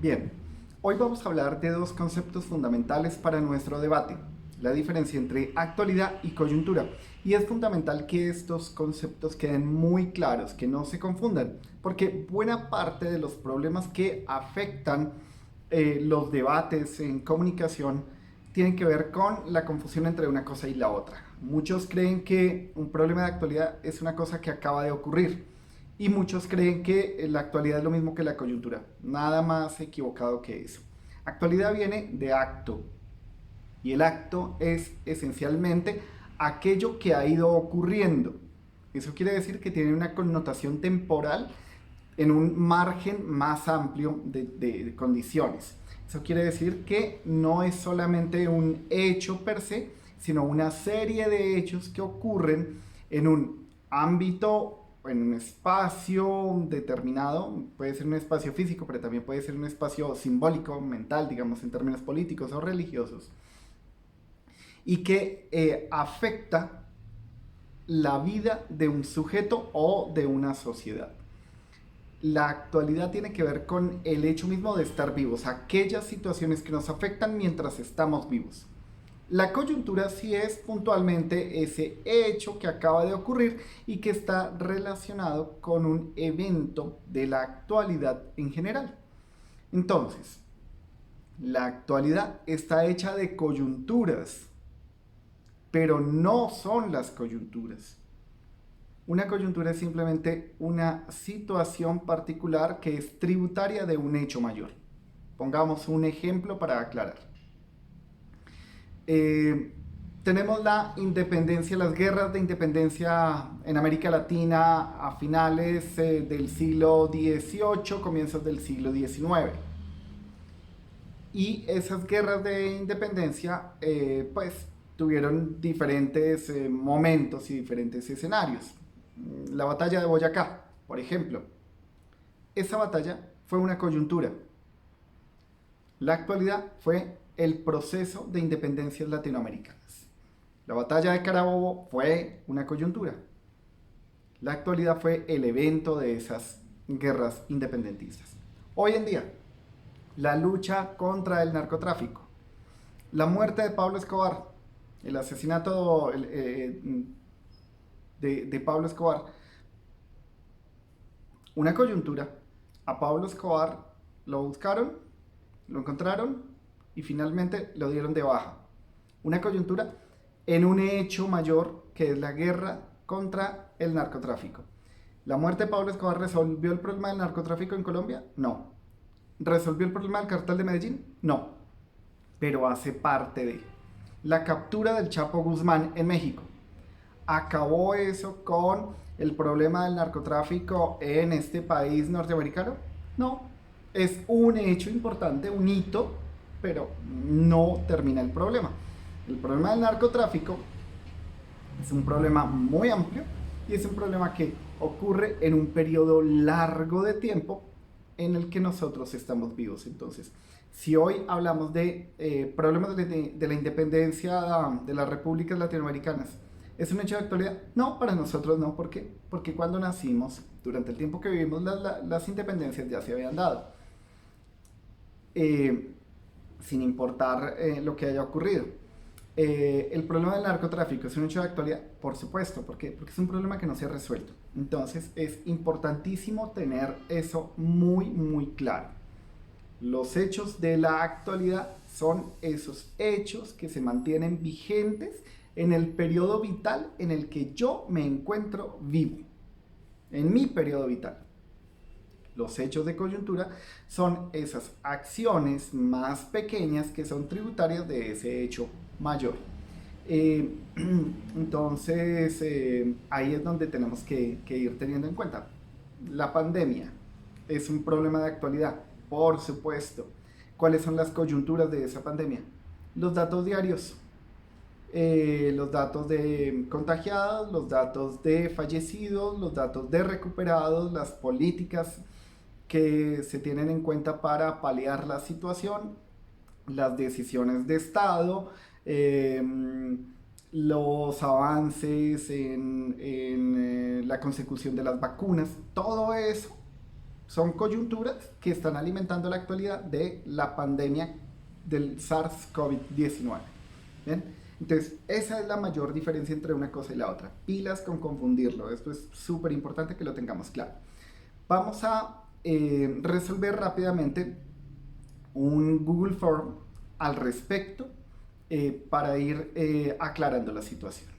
Bien, hoy vamos a hablar de dos conceptos fundamentales para nuestro debate, la diferencia entre actualidad y coyuntura. Y es fundamental que estos conceptos queden muy claros, que no se confundan, porque buena parte de los problemas que afectan los debates en comunicación tienen que ver con la confusión entre una cosa y la otra. Muchos creen que un problema de actualidad es una cosa que acaba de ocurrir y muchos creen que la actualidad es lo mismo que la coyuntura. Nada más equivocado que eso. Actualidad viene de acto y el acto es esencialmente aquello que ha ido ocurriendo. Eso quiere decir que tiene una connotación temporal en un margen más amplio de condiciones. Eso quiere decir que no es solamente un hecho per se, sino una serie de hechos que ocurren en un ámbito, en un espacio determinado. Puede ser un espacio físico, pero también puede ser un espacio simbólico, mental, digamos, en términos políticos o religiosos, y que afecta la vida de un sujeto o de una sociedad. La actualidad tiene que ver con el hecho mismo de estar vivos, aquellas situaciones que nos afectan mientras estamos vivos. La coyuntura sí es puntualmente ese hecho que acaba de ocurrir y que está relacionado con un evento de la actualidad en general. Entonces, la actualidad está hecha de coyunturas, pero no son las coyunturas. Una coyuntura es simplemente una situación particular que es tributaria de un hecho mayor. Pongamos un ejemplo para aclarar. Eh, Tenemos la independencia, las guerras de independencia en América Latina a finales del siglo XVIII, comienzos del siglo XIX. Y esas guerras de independencia, pues, tuvieron diferentes momentos y diferentes escenarios. La batalla de Boyacá, por ejemplo. Esa batalla fue una coyuntura. La actualidad fue el proceso de independencias latinoamericanas. La batalla de Carabobo fue una coyuntura. La actualidad fue el evento de esas guerras independentistas. Hoy en día, la lucha contra el narcotráfico, la muerte de Pablo Escobar, el asesinato de Pablo Escobar, una coyuntura. A Pablo Escobar lo buscaron, lo encontraron y finalmente lo dieron de baja. Una coyuntura en un hecho mayor que es la guerra contra el narcotráfico. ¿La muerte de Pablo Escobar resolvió el problema del narcotráfico en Colombia? No. ¿Resolvió el problema del cartel de Medellín? No. Pero hace parte de la captura del Chapo Guzmán en México. ¿Acabó eso con el problema del narcotráfico en este país norteamericano? No. Es un hecho importante, un hito, pero no termina el problema. El problema del narcotráfico es un problema muy amplio y es un problema que ocurre en un periodo largo de tiempo en el que nosotros estamos vivos. Entonces, si hoy hablamos de problemas de la independencia de las repúblicas latinoamericanas, ¿es un hecho de actualidad? No, para nosotros no. ¿Por qué? Porque cuando nacimos, durante el tiempo que vivimos, las independencias ya se habían dado. Eh, Sin importar lo que haya ocurrido. El problema del narcotráfico es un hecho de actualidad, por supuesto. ¿Por qué? Porque es un problema que no se ha resuelto. Entonces es importantísimo tener eso muy, muy claro. Los hechos de la actualidad son esos hechos que se mantienen vigentes en el periodo vital en el que yo me encuentro vivo, en mi periodo vital. Los hechos de coyuntura son esas acciones más pequeñas que son tributarias de ese hecho mayor. Eh, entonces, ahí es donde tenemos que ir teniendo en cuenta. La pandemia es un problema de actualidad, por supuesto. ¿Cuáles son las coyunturas de esa pandemia? Los datos diarios, los datos de contagiados, los datos de fallecidos, los datos de recuperados, las políticas que se tienen en cuenta para paliar la situación, las decisiones de Estado, eh, los avances en la consecución de las vacunas, todo eso Son coyunturas que están alimentando la actualidad de la pandemia del SARS-CoV-19. ¿Bien? Entonces, esa es la mayor diferencia entre una cosa y la otra. Pilas con confundirlo. Esto es súper importante que lo tengamos claro. Vamos a resolver rápidamente un Google Form al respecto para ir aclarando la situación.